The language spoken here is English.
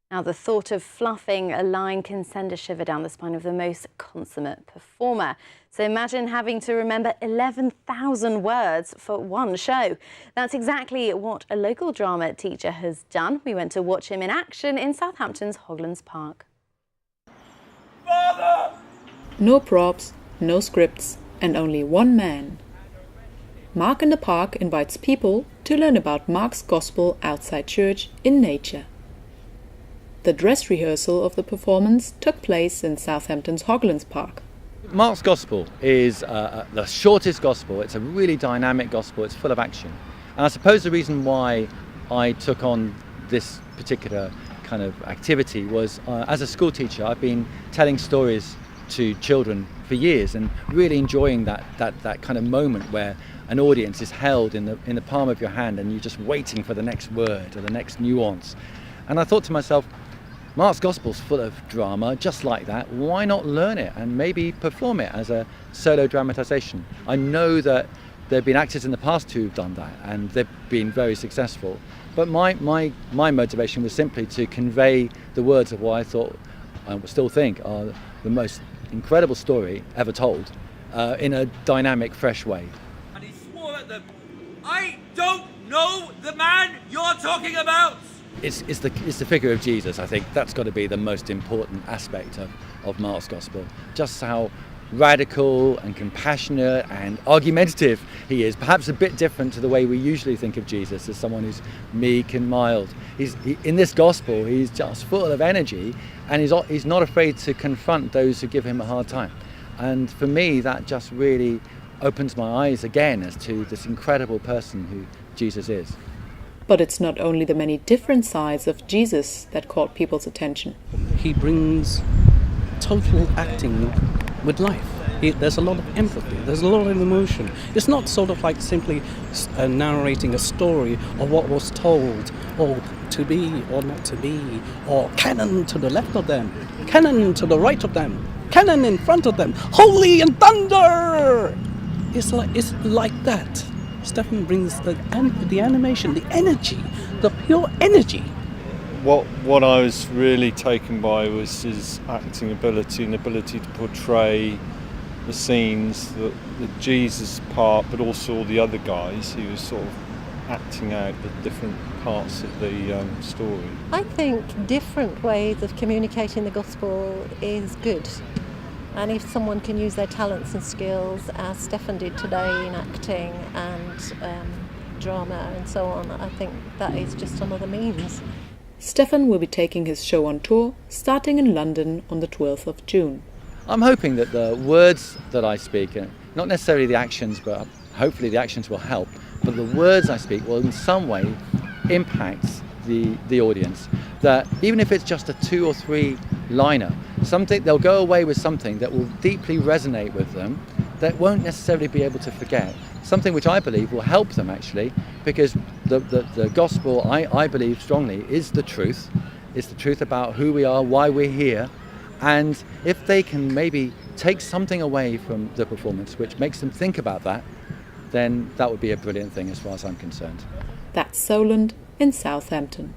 Now, the thought of fluffing a line can send a shiver down the spine of the most consummate performer. So imagine having to remember 11,000 words for one show. That's exactly what a local drama teacher has done. We went to watch him in action in Southampton's Hoglands Park. Father! No props, no scripts, and only one man. Mark in the Park invites people to learn about Mark's Gospel outside church in nature. The dress rehearsal of the performance took place in Southampton's Hoglands Park. Mark's Gospel is the shortest Gospel. It's a really dynamic Gospel. It's full of action. And I suppose the reason why I took on this particular kind of activity was as a school teacher, I've been telling stories to children for years and really enjoying that kind of moment where an audience is held in the palm of your hand and you're just waiting for the next word or the next nuance. And I thought to myself, Mark's Gospel's full of drama, just like that. Why not learn it and maybe perform it as a solo dramatisation? I know that there have been actors in the past who've done that and they've been very successful. But my motivation was simply to convey the words of what I thought, I still think, are the most incredible story ever told in a dynamic, fresh way. And he swore at them, "I don't know the man you're talking about!" It's the figure of Jesus. I think that's got to be the most important aspect of Mark's Gospel. Just how radical and compassionate and argumentative he is. Perhaps a bit different to the way we usually think of Jesus as someone who's meek and mild. In this Gospel, he's just full of energy, and he's not afraid to confront those who give him a hard time. And for me, that just really opens my eyes again as to this incredible person who Jesus is. But it's not only the many different sides of Jesus that caught people's attention. He brings total acting with life. There's a lot of empathy, there's a lot of emotion. It's not sort of like simply narrating a story of what was told, or to be or not to be, or cannon to the left of them, cannon to the right of them, cannon in front of them, holy and thunder! It's like that. Stefan brings the animation, the energy, the pure energy. What I was really taken by was his acting ability and ability to portray the scenes, the Jesus part, but also all the other guys. He was sort of acting out the different parts of the story. I think different ways of communicating the gospel is good. And if someone can use their talents and skills, as Stefan did today in acting and drama and so on, I think that is just another means. Stefan will be taking his show on tour, starting in London on the 12th of June. I'm hoping that the words that I speak, not necessarily the actions, but hopefully the actions will help, but the words I speak will in some way impact the audience. That even if it's just a 2 or 3 liner, they'll go away with something that will deeply resonate with them, that won't necessarily be able to forget. Something which I believe will help them actually, because the gospel, I believe strongly, is the truth. It's the truth about who we are, why we're here. And if they can maybe take something away from the performance which makes them think about that, then that would be a brilliant thing as far as I'm concerned. That's Solent in Southampton.